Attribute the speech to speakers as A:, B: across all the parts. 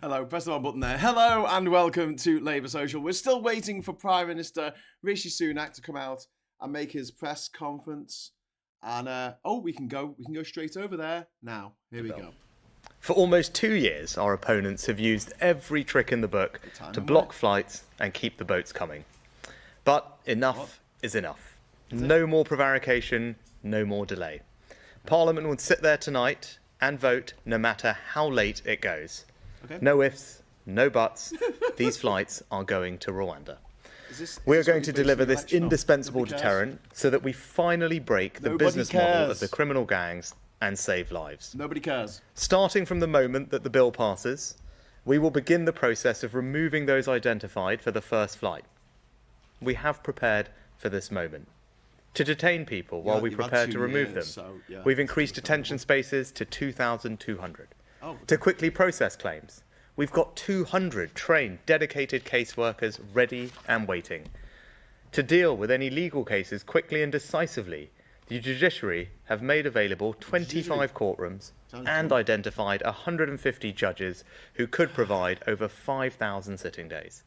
A: Hello, press the wrong button there. Hello and welcome to Labour Social. We're still waiting for Prime Minister Rishi Sunak to come out and make his press conference. And we can go straight over there now. Here we go.
B: For almost 2 years, our opponents have used every trick in the book to block flights and keep the boats coming. But enough is enough. No more prevarication, no more delay. Parliament would sit there tonight and vote no matter how late it goes.
A: Okay.
B: No ifs, no buts. These flights are going to Rwanda. We are going to deliver this indispensable deterrent so that we finally break the business model of the criminal gangs and save lives.
A: Nobody cares.
B: Starting from the moment that the bill passes, we will begin the process of removing those identified for the first flight. We have prepared for this moment. To detain people while we prepare to remove them, we've increased detention spaces to 2,200. To quickly process claims, we've got 200 trained, dedicated caseworkers ready and waiting. To deal with any legal cases quickly and decisively, the judiciary have made available 25 courtrooms and identified 150 judges who could provide over 5,000 sitting days.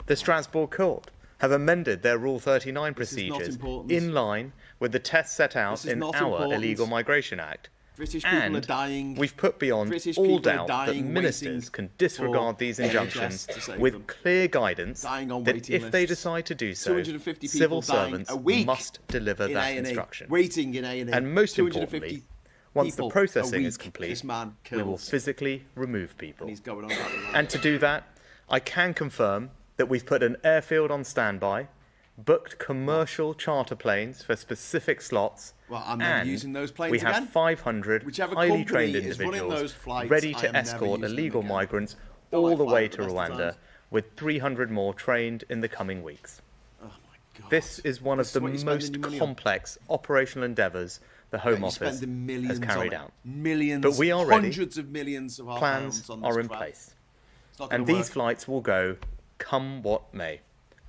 B: The Strasbourg Court have amended their Rule 39 procedures in line with the tests set out in our Illegal Migration Act.
A: British people are dying.
B: We've put beyond all doubt that ministers can disregard these injunctions with clear guidance that if they decide to do so, civil servants must deliver that instruction.
A: Waiting in A&E.
B: And most importantly, once the processing is complete, we will physically remove people. And to do that, I can confirm that we've put an airfield on standby, booked commercial charter planes for specific slots, and
A: using those planes
B: we have
A: again.
B: 500 highly trained individuals ready to escort illegal migrants all the way to Rwanda, with 300 more trained in the coming weeks.
A: Oh my God.
B: This is one of the most complex operational endeavours the Home Office has carried out.
A: Millions,
B: but we are ready.
A: Hundreds of millions of our
B: plans
A: on this
B: are in
A: crap.
B: place. And these flights will go come what may.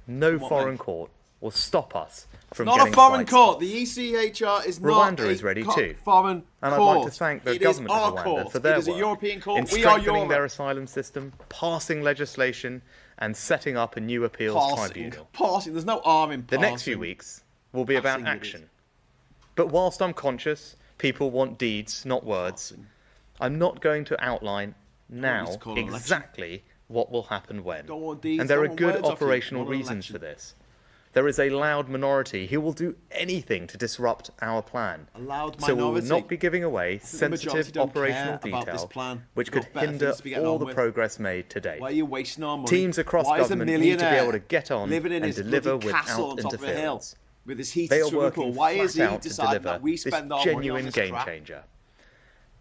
B: No foreign court will stop us from getting
A: not a foreign
B: flights.
A: court. The ECHR is not
B: Rwanda is ready too.
A: Foreign
B: and
A: court.
B: I'd like to thank the government of Rwanda for their work
A: a European court.
B: in strengthening their asylum system, passing legislation, and setting up a new appeals tribunal.
A: There's no arm in passing.
B: The next few weeks will be about action. But whilst I'm conscious people want deeds, not words, I'm not going to outline now exactly what will happen when. And there are good operational reasons for this. There is a loud minority who will do anything to disrupt our plan. So we will not be giving away sensitive operational detail which could hinder all the progress made today.
A: Why are you wasting our money?
B: Teams across government need to be able to get on and deliver without interference. They are working flat out to deliver this genuine game changer.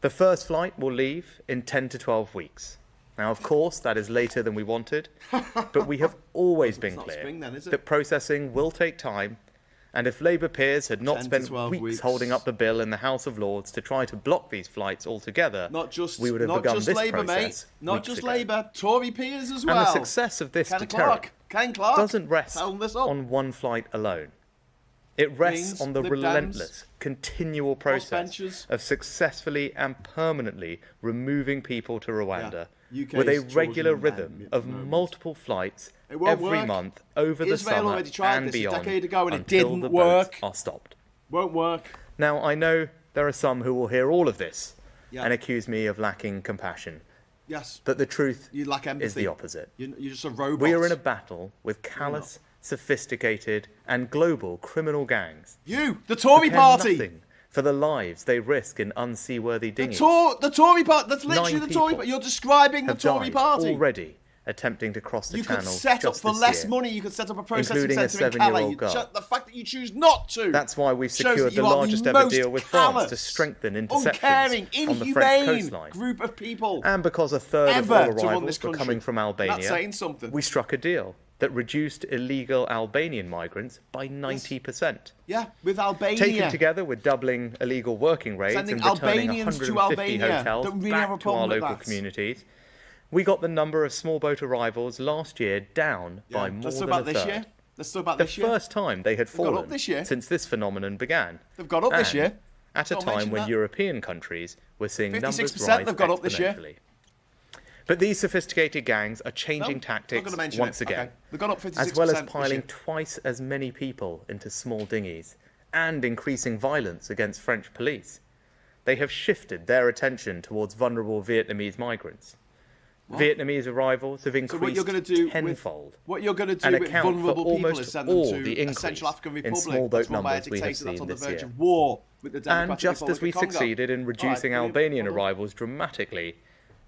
B: The first flight will leave in 10 to 12 weeks. Now, of course, that is later than we wanted, but we have always been clear that processing will take time, and if Labour peers had not spent weeks holding up the bill in the House of Lords to try to block these flights altogether, we would have begun this process
A: Not just Labour, Tory peers as well.
B: And the success of this deterrent doesn't rest on one flight alone. It rests on the relentless, continual process of successfully and permanently removing people to Rwanda with a regular rhythm of multiple flights every month over the summer and beyond until the boats are stopped.
A: Won't work.
B: Now, I know there are some who will hear all of this and accuse me of lacking compassion.
A: Yes.
B: But the truth
A: you lack empathy.
B: is the opposite.
A: You're just a robot.
B: We are in a battle with callous, sophisticated and global criminal gangs.
A: The Tory party!
B: Nothing for the lives they risk in unseaworthy dinghies.
A: The Tory party, that's literally the Tory party. You're describing the Tory party.
B: Already attempting to cross the channel.
A: You could set up for less money. You could set up a processing centre in Calais. The fact that you choose not to.
B: That's why we've secured the largest ever deal with France to strengthen interceptions on the French coastline.
A: Group of people.
B: And because a third of all arrivals were coming from Albania,
A: that's saying something.
B: We struck a deal that reduced illegal Albanian migrants by 90%.
A: Yeah, with Albania.
B: Taken together with doubling illegal working rates and returning 150 hotels back to our local communities, we got the number of small boat arrivals last year down by more than a third.
A: Let's talk about this year.
B: The first time they had fallen since this phenomenon began.
A: They've got up this year.
B: At a time when European countries were seeing numbers rise exponentially. But these sophisticated gangs are changing
A: Not
B: tactics
A: gonna mention
B: once
A: it.
B: again,
A: Okay. They've gone up 56%
B: as well as
A: this
B: piling
A: year.
B: twice as many people into small dinghies and increasing violence against French police. They have shifted their attention towards vulnerable Vietnamese migrants. Vietnamese arrivals have increased
A: what you're going to do
B: tenfold.
A: What you're going to
B: and
A: do with
B: account for
A: vulnerable people
B: almost
A: is send them
B: all
A: to
B: the
A: a
B: increase
A: Central African
B: in
A: Republic
B: small boat
A: that's run by a
B: numbers we have
A: dictator that's
B: seen
A: on the
B: this
A: verge
B: year.
A: of war with the Democratic
B: And just as
A: Republic
B: we
A: of Congo.
B: succeeded in reducing Albanian arrivals dramatically,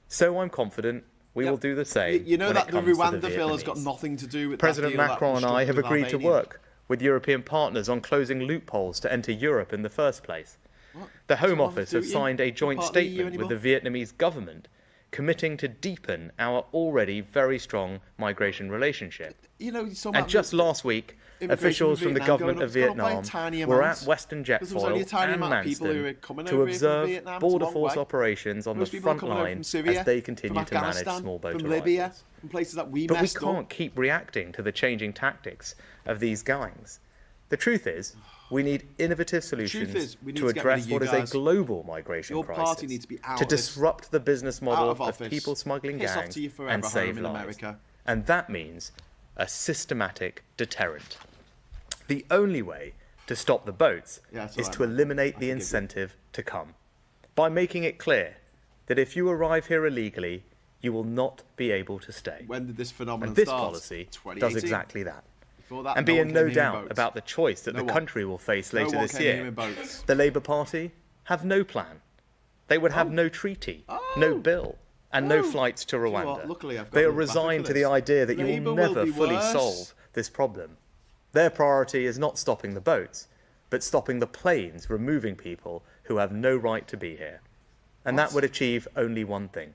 B: so I'm confident we will do the same.
A: You know
B: when
A: that
B: it
A: the
B: comes to
A: Rwanda
B: the
A: bill has got
B: Vietnamese.
A: nothing to do with
B: President
A: that deal
B: Macron
A: that
B: and I
A: was
B: have
A: struck with
B: agreed to
A: Albania.
B: work with European partners on closing loopholes to enter Europe in the first place. The Home
A: So
B: Office has signed a joint
A: part of the EU
B: statement with the Vietnamese government committing to deepen our already very strong migration relationship.
A: You know, so
B: And just last week, officials from the government of Vietnam were at Western Jetfoil and Manston to observe border force operations on the front line as they continue to manage small boat
A: from Libya,
B: arrivals.
A: from places that we
B: But we
A: messed up.
B: can't keep reacting to the changing tactics of these gangs. The truth is, we need innovative solutions
A: we need
B: to
A: to get rid
B: address
A: of you
B: what is
A: guys.
B: a global migration
A: Your
B: crisis,
A: party needs to be out
B: to
A: of this-
B: disrupt the business model
A: out
B: of
A: office.
B: people smuggling
A: Piss off
B: gangs
A: to your forever
B: and
A: home
B: save
A: in
B: lives.
A: America.
B: And that means a systematic deterrent. The only way to stop the boats
A: Yeah, it's
B: is
A: all right,
B: to
A: man.
B: eliminate
A: I
B: the
A: forgive you.
B: incentive to come, by making it clear that if you arrive here illegally, you will not be able to stay.
A: When did this phenomenon
B: And this
A: start?
B: policy
A: 2018?
B: does exactly that.
A: Before that,
B: And
A: no
B: be
A: one
B: in
A: came
B: no
A: here in
B: doubt
A: boats.
B: about the choice that
A: No
B: the
A: one.
B: country will face later
A: one
B: this
A: came here
B: year.
A: in boats.
B: The Labour Party have no plan. They would have no treaty, no bill, and no flights to
A: what?
B: Rwanda.
A: Luckily, I've got
B: They
A: a
B: are
A: little battery
B: resigned
A: for
B: to the
A: this.
B: idea that you
A: Labour
B: will
A: will
B: never
A: be
B: fully
A: worse.
B: solve this problem. Their priority is not stopping the boats, but stopping the planes removing people who have no right to be here. And that would achieve only one thing.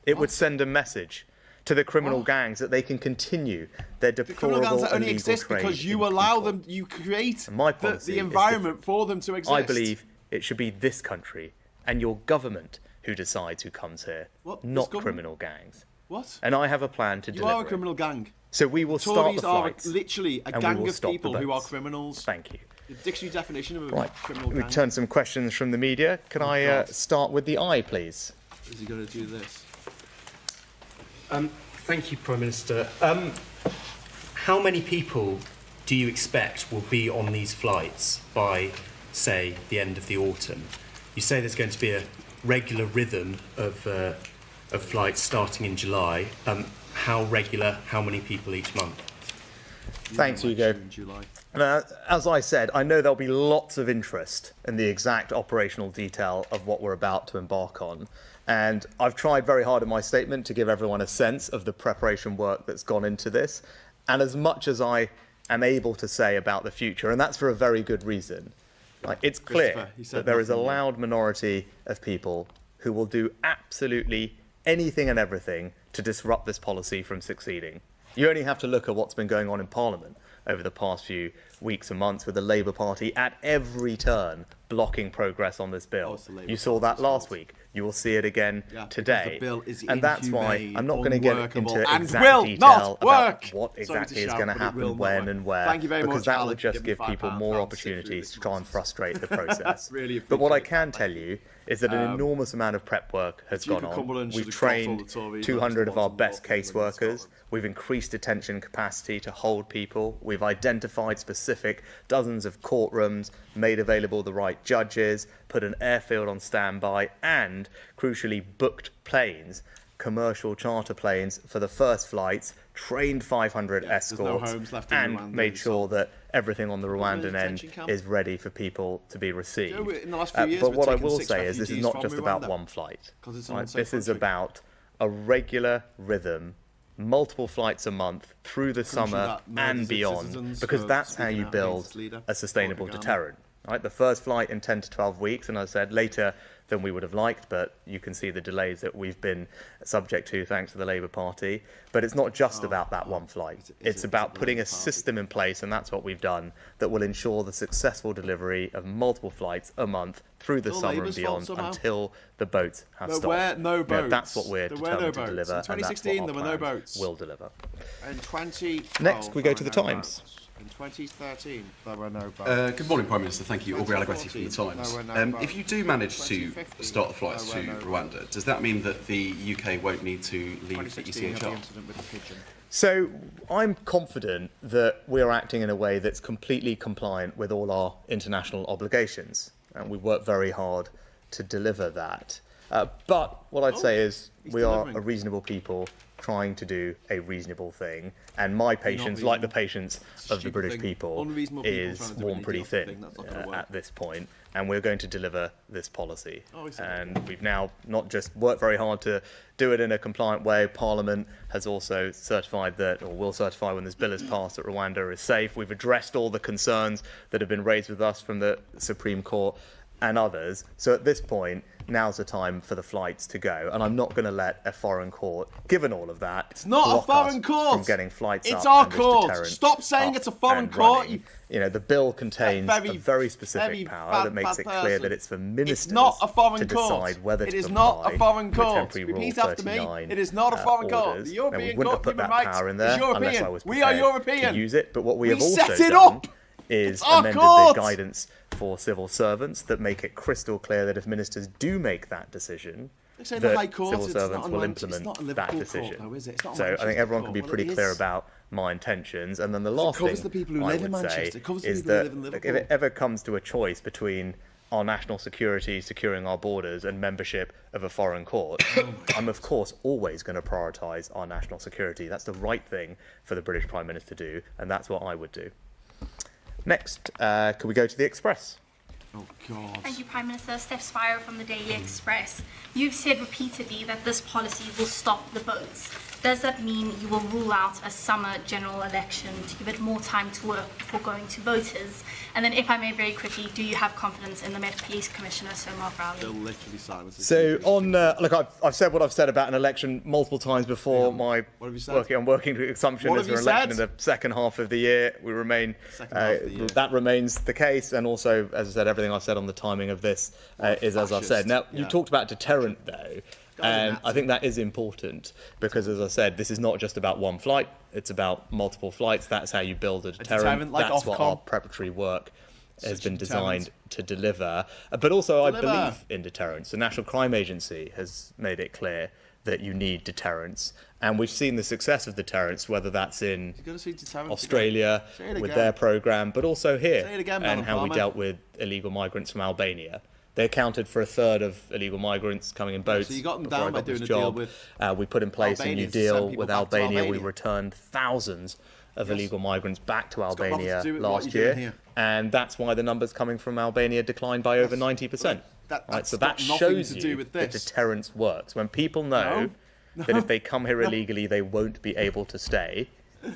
B: It would send a message to the criminal gangs that they can continue their
A: The criminal
B: deplorable
A: gangs that only
B: illegal
A: exist
B: trade
A: because you
B: in
A: allow
B: people.
A: them, you create
B: My
A: the
B: policy is
A: environment for them to exist.
B: I believe it should be this country and your government who decides who comes here,
A: What? This
B: not
A: government?
B: criminal gangs.
A: What?
B: And I have a plan to
A: You
B: deliver
A: are a
B: it.
A: criminal gang.
B: So we will start
A: Tories
B: the
A: are
B: flights.
A: literally a
B: and we
A: gang
B: will
A: of
B: stop the
A: people who are
B: boats.
A: criminals.
B: Thank you.
A: The dictionary definition of a
B: Right,
A: criminal
B: we've
A: gang.
B: turned some questions from the media. Can I
A: God.
B: start with the eye, please?
A: Is he going to do this?
C: Thank you, Prime Minister. How many people do you expect will be on these flights by, say, the end of the autumn? You say there's going to be a regular rhythm of flights starting in July. How regular? How many people each month?
B: Thanks, Hugo.
A: In July.
B: As I said, I know there'll be lots of interest in the exact operational detail of what we're about to embark on. And I've tried very hard in my statement to give everyone a sense of the preparation work that's gone into this, and as much as I am able to say about the future, and that's for a very good reason. Like, it's clear
A: Christopher, he said
B: that there is a
A: nothing, yeah.
B: loud minority of people who will do absolutely anything and everything to disrupt this policy from succeeding. You only have to look at what's been going on in Parliament over the past few weeks and months with the Labour Party at every turn blocking progress on this bill.
A: it's the Labour
B: You saw that
A: Party's
B: last
A: fault.
B: week. You will see it again
A: Yeah, because
B: today.
A: the bill is
B: And that's why
A: inhumane,
B: I'm not going to get
A: unworkable,
B: into
A: and
B: exact
A: will
B: detail
A: not
B: about
A: work.
B: what
A: Sorry to
B: exactly is
A: shout,
B: going to
A: but it will
B: happen,
A: not
B: when
A: work.
B: and where,
A: Thank you very
B: because
A: much,
B: that will
A: Alec.
B: just
A: Give me
B: give
A: £5
B: people more
A: to sit through
B: opportunities
A: this
B: to try and
A: nonsense.
B: frustrate the process.
A: Really
B: But what I
A: appreciate
B: can
A: that.
B: tell you is that an enormous amount of prep work has
A: Duke
B: gone
A: of
B: on.
A: Cumberland
B: We've
A: should have got all
B: trained
A: the Tories,
B: 200
A: not
B: of
A: the
B: our
A: ones
B: best
A: involved in
B: caseworkers.
A: Scotland.
B: We've increased detention capacity to hold people. We've identified specific dozens of courtrooms, made available the right judges, put an airfield on standby, and, crucially, booked planes, commercial charter planes, for the first flights, trained 500
A: there's no
B: escorts,
A: homes left in
B: and
A: Rwanda,
B: made
A: so-
B: sure that everything on the Rwandan end
A: detention camp?
B: is ready for people to be received.
A: You know, in the last few years,
B: but
A: we've
B: what I
A: taken
B: will
A: 6
B: say is this is
A: refugees
B: not
A: from
B: just about
A: Rwanda,
B: one flight.
A: 'cause it's an
B: Right?
A: unsafe
B: This is
A: country.
B: about a regular rhythm, multiple flights a month through the summer
A: that murders
B: and
A: its
B: beyond,
A: citizens
B: because
A: for
B: that's how
A: speaking
B: you
A: out against
B: build
A: its leader,
B: a sustainable
A: Paul Kagame.
B: deterrent. Right? The first flight in 10 to 12 weeks, and as I said, later than we would have liked, but you can see the delays that we've been subject to thanks to the Labour Party. But it's not just about that one flight. It's about putting a system in place, and that's what we've done, that will ensure the successful delivery of multiple flights a month through the
A: It's all
B: summer and
A: Labour's fault
B: beyond
A: somehow.
B: until the boats have
A: There
B: stopped.
A: were no
B: You know,
A: boats.
B: that's what we're
A: There were no
B: determined to
A: boats.
B: deliver,
A: In
B: and that's
A: 2016,
B: what
A: there
B: our
A: were no
B: plan
A: boats.
B: will deliver.
A: In 2012,
B: Next, we go to the
A: there were no
B: Times.
A: boats. In 2013, there were no boats.
D: Good morning, Prime Minister. Thank you. Aubrey Allegretti from the
A: 2014,
D: Times.
A: there were no boats.
D: If you do manage to
A: 2015,
D: start the flights to
A: there were no
D: Rwanda, does that mean that the UK won't need to leave the
A: 2016, had the
D: ECHR?
A: incident with the pigeon.
B: So I'm confident that we're acting in a way that's completely compliant with all our international obligations, and we work very hard to deliver that. But what I'd say is we are
A: delivering.
B: a reasonable people trying to do a reasonable thing, and my patience, like the patience of the
A: Stupid
B: British
A: thing.
B: people,
A: Unreasonable people
B: is
A: trying to do
B: worn
A: an
B: pretty
A: idiotic
B: thin
A: thing. That's not gonna work.
B: at this point, and we're going to deliver this policy.
A: Oh, we see.
B: And we've now not just worked very hard to do it in a compliant way. Parliament has also certified that, or will certify when this bill is passed, that Rwanda is safe. We've addressed all the concerns that have been raised with us from the Supreme Court and others. So at this point, now's the time for the flights to go, and I'm not going to let a foreign court, given all of that,
A: It's not a
B: block
A: foreign
B: us
A: court.
B: from getting flights
A: It's
B: up
A: our
B: and this
A: court.
B: deterrent
A: Stop saying
B: up
A: it's a foreign
B: and
A: court,
B: running.
A: you
B: You know, the bill contains
A: very,
B: a very specific
A: very
B: power that makes
A: bad
B: it clear
A: person.
B: that it's for ministers
A: It's not a foreign
B: to
A: court.
B: decide whether
A: It
B: to
A: is not
B: comply
A: a foreign
B: with
A: court.
B: temporary Rule
A: Repeat after me.
B: 39,
A: It is not a foreign court.
B: orders.
A: The
B: And
A: European
B: we wouldn't
A: Court
B: have
A: of
B: put
A: Human
B: that
A: Rights
B: power in
A: is
B: there unless
A: European.
B: I was
A: We are
B: prepared
A: European.
B: to use it. But what we
A: We
B: have also
A: set it
B: done
A: up.
B: is
A: It's our
B: amended
A: court.
B: the guidance for civil servants that make it crystal clear that if ministers do make that decision,
A: They say
B: that
A: the High Court,
B: civil
A: it's
B: servants
A: not a
B: will
A: Man- it's
B: implement
A: not a
B: that
A: Liverpool
B: decision.
A: court, though, is it? It's not a
B: So I
A: Manchester
B: think everyone
A: court.
B: can be
A: Well,
B: pretty
A: it
B: clear
A: is.
B: about my intentions. And then the last
A: covers
B: thing
A: the people who
B: I
A: live in
B: would say
A: Manchester. It covers the
B: is
A: people who
B: that
A: live in
B: if
A: Liverpool.
B: it ever comes to a choice between our national security, securing our borders, and membership of a foreign court, I'm of course always going to prioritise our national security. That's the right thing for the British Prime Minister to do, and that's what I would do. Next, could we go to the Express?
A: Oh, God.
E: Thank you, Prime Minister. Steph Spiro from the Daily Express. You've said repeatedly that this policy will stop the boats. Does that mean you will rule out a summer general election to give it more time to work before going to voters? And then, if I may very quickly, do you have confidence in the Met Police Commissioner, Sir Mark
A: They'll
E: Rowley?
A: literally silence us.
B: So on, look, I've said what I've said about an election multiple times before. My
A: What have you said?
B: working assumption
A: What
B: is
A: have
B: an
A: you
B: election
A: said?
B: in the second half of the year. We remain.
A: Second half of the year.
B: That remains the case, and also, as I said, everything I've said on the timing of this is as I've said.
A: fascist.
B: Now, you
A: Yeah.
B: talked about deterrent, though. And
A: Nazi.
B: I think that is important because, as I said, this is not just about one flight, it's about multiple flights. That's how you build a deterrent.
A: deterrent, like
B: That's what
A: Ofcom.
B: our preparatory work has
A: Such a
B: been
A: deterrent.
B: designed to deliver. But also, I
A: Deliver.
B: believe in deterrence. The National Crime Agency has made it clear that you need deterrence. And we've seen the success of deterrence, whether that's in
A: You've got to see deterrence
B: Australia
A: again. Say it
B: with
A: again.
B: their programme, but also here,
A: Say it again,
B: and
A: Madam
B: how we
A: Farmer.
B: dealt with illegal migrants from Albania. They accounted for a third of illegal migrants coming in boats.
A: So you got them
B: before
A: down
B: I
A: by
B: got this
A: doing a deal
B: job.
A: with
B: We put in place a new
A: Albanians to send
B: deal
A: people
B: with
A: back to
B: Albania. We
A: Albania.
B: returned thousands of illegal migrants back to
A: got nothing
B: Albania
A: to do with what
B: last
A: you're doing
B: year,
A: here.
B: and that's why the numbers coming from Albania declined by over 90%.
A: That's
B: So that
A: got nothing
B: shows
A: to do
B: you
A: with
B: that
A: this.
B: deterrence works. When people know that if they come here illegally, they won't be able to stay,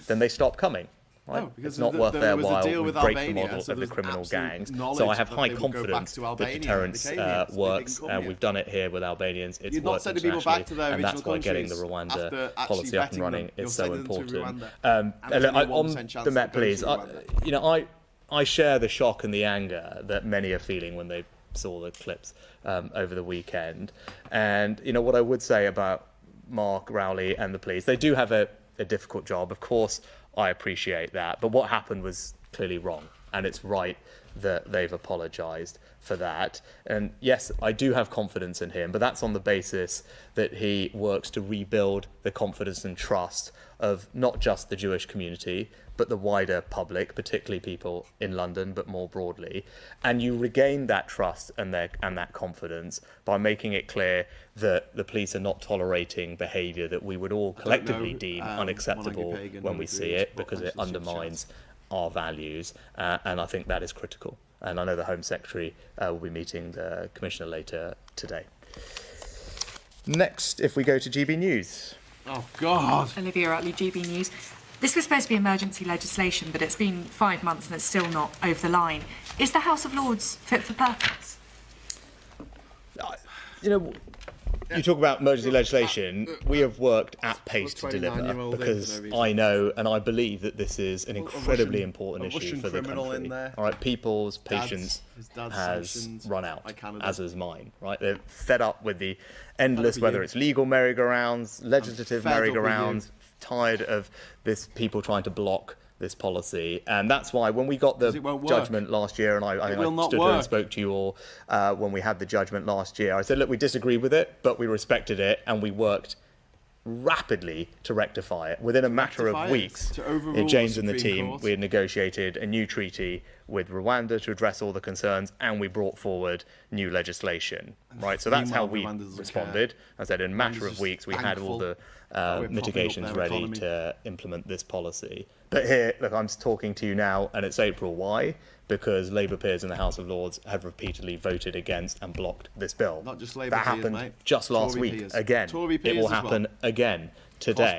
B: then they stop coming. Right?
A: No, because
B: It's not
A: there
B: worth their
A: was a
B: while.
A: deal
B: We
A: with
B: break the
A: Albania,
B: model
A: so
B: of the
A: there's
B: criminal
A: absolute
B: gangs.
A: knowledge
B: So I have
A: that
B: high
A: they would go back
B: confidence
A: to
B: that
A: Albania.
B: deterrence
A: They came here, so they
B: works.
A: didn't come here.
B: We've done it here with Albanians. It's
A: You're not
B: worked
A: sending people back to
B: internationally,
A: their
B: and that's
A: original
B: why getting the
A: countries
B: Rwanda
A: after actually
B: policy up and
A: vetting
B: running
A: them. You're
B: is so
A: sending them to
B: important.
A: Rwanda.
B: And
A: And
B: look,
A: there's only
B: on
A: 1% chance
B: the
A: it
B: Met
A: goes
B: Police,
A: to Rwanda.
B: I share the shock and the anger that many are feeling when they saw the clips over the weekend. And what I would say about Mark Rowley and the police, they do have a difficult job. Of course, I appreciate that. But what happened was clearly wrong. And it's right that they've apologised for that. And yes, I do have confidence in him, but that's on the basis that he works to rebuild the confidence and trust of not just the Jewish community, but the wider public, particularly people in London, but more broadly. And you regain that trust and that confidence by making it clear that the police are not tolerating behaviour that we would all collectively deem unacceptable
A: Montague Pagan
B: when we
A: agrees,
B: see it,
A: but
B: because it
A: thanks for the
B: undermines our values, and I think that is critical. And I know the Home Secretary will be meeting the Commissioner later today. Next, if we go to GB News.
A: Oh, God.
F: Olivia Utley, GB News. This was supposed to be emergency legislation, but it's been 5 months and it's still not over the line. Is the House of Lords fit for purpose?
B: You talk about emergency legislation. We have worked at pace to deliver
A: 29-year-old
B: because
A: in for no reason.
B: I know and I believe that this is an incredibly
A: Russian-
B: important
A: a
B: issue
A: Russian
B: for the
A: criminal
B: country.
A: in there.
B: All right, people's
A: Dad's-
B: patience
A: his dad's
B: has
A: sanctioned
B: run out,
A: by Canada.
B: as is mine. Right, they're fed up with the endless,
A: with
B: whether
A: you.
B: it's legal merry-go-rounds, legislative
A: fed up with you.
B: merry-go-rounds. Tired of this people trying to block this policy. And that's why when we got the judgment last year, and I think I stood here and spoke to you all when we had the judgment last year, I said, look, we disagree with it, but we respected it, and we worked rapidly to rectify it. Within a matter of weeks, James and the team, we had negotiated a new treaty with Rwanda to address all the concerns, and we brought forward new legislation. Right, so that's how we responded. I said in a matter of weeks, we had all the mitigations ready to implement this policy. But here, look, I'm talking to you now, and it's April. Why? Because Labour peers in the House of Lords have repeatedly voted against and blocked this bill.
A: Not just Labour
B: that
A: peers,
B: happened
A: mate.
B: just last week.
A: Peers.
B: Again, it will happen again today.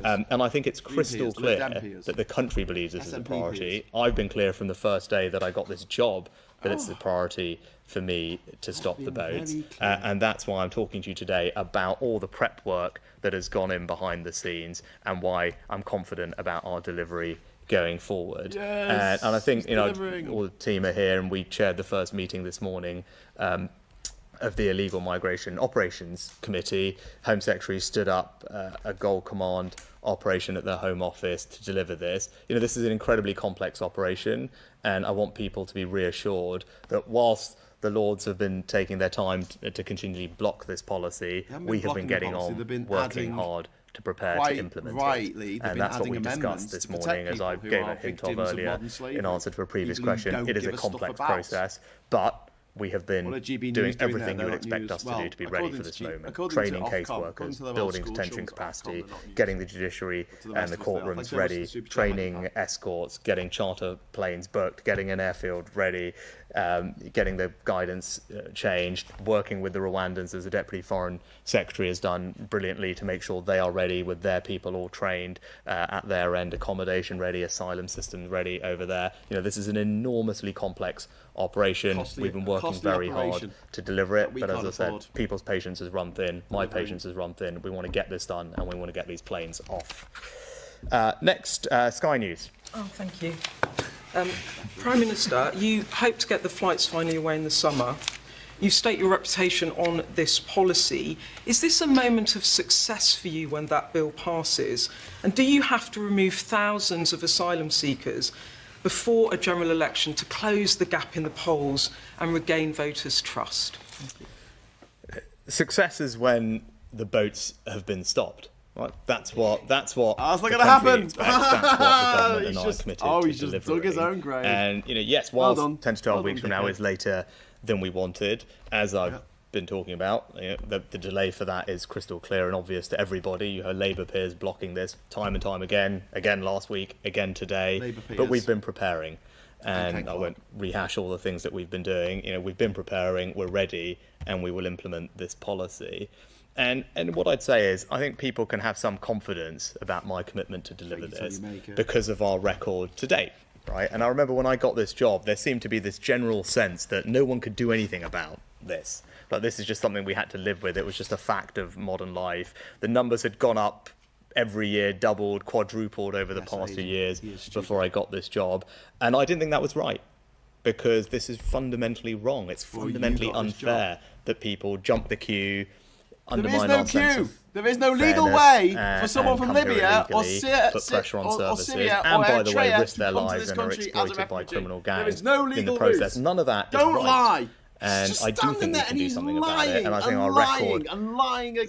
B: And I think it's crystal clear that the country believes this is a priority. I've been clear from the first day that I got this job that it's a priority for me to stop the boats. And that's why I'm talking to you today about all the prep work that has gone in behind the scenes and why I'm confident about our delivery going forward. And I think, you know, all the team are here, and we chaired the first meeting this morning of the Illegal Migration Operations Committee. Home Secretary stood up a Gold Command operation at their Home Office to deliver this. You know, this is an incredibly complex operation, and I want people to be reassured that whilst the Lords have been taking their time to continually block this policy, we have been getting on, working hard to prepare to implement it. And that's what we discussed this morning, as I gave a hint of earlier in answer to a previous question. It is a complex process, but we have been doing everything you would expect us to do to be ready for this moment. Training caseworkers, building detention capacity, getting the judiciary and the courtrooms ready, training escorts, getting charter planes booked, getting an airfield ready, getting the guidance changed, working with the Rwandans, as the Deputy Foreign Secretary has done brilliantly, to make sure they are ready with their people all trained at their end, accommodation ready, asylum systems ready over there. You know, this is an enormously complex operation. We've been working very hard to deliver it, but as I said, people's patience has run thin, my patience has run thin. We want to get this done, and we want to get these planes off. Next, Sky News.
G: Oh, thank you. Prime Minister, you hope to get the flights finally away in the summer. You state your reputation on this policy. Is this a moment of success for you when that bill passes? And do you have to remove thousands of asylum seekers before a general election to close the gap in the polls and regain voters' trust?
B: Success is when the boats have been stopped. Right? That's what. That's not
A: going to happen.
B: That's what the government and I are committed to
A: he's just dug his own grave.
B: And you know, yes, whilst 10 to 12 weeks from now is later than we wanted, as I've been talking about, you know, the delay for that is crystal clear and obvious to everybody. You heard Labour peers blocking this time and time again last week, again today. But we've been preparing, and I won't rehash all the things that we've been doing. You know, we've been preparing, we're ready, and we will implement this policy. And what I'd say is, I think people can have some confidence about my commitment to deliver this because of our record to date, right? And I remember when I got this job, there seemed to be this general sense that no one could do anything about this. Like, this is just something we had to live with. It was just a fact of modern life. The numbers had gone up every year, doubled, quadrupled over the past few years before I got this job. And I didn't think that was right, because this is fundamentally wrong. It's fundamentally unfair that people jump the queue, undermine our sense of
A: there is no legal way for someone from
B: come here
A: Libya or
B: illegally, put pressure on services,
A: Syria
B: and
A: or
B: by the way,
A: Eritrea
B: risk their
A: to come to
B: lives
A: this
B: and are
A: country as a
B: exploited by
A: refugee.
B: criminal
A: There
B: gangs
A: is no
B: in the
A: legal
B: process.
A: route.
B: None of that
A: Don't
B: is right.
A: lie.
B: And I do think we can do something about it. And I think our record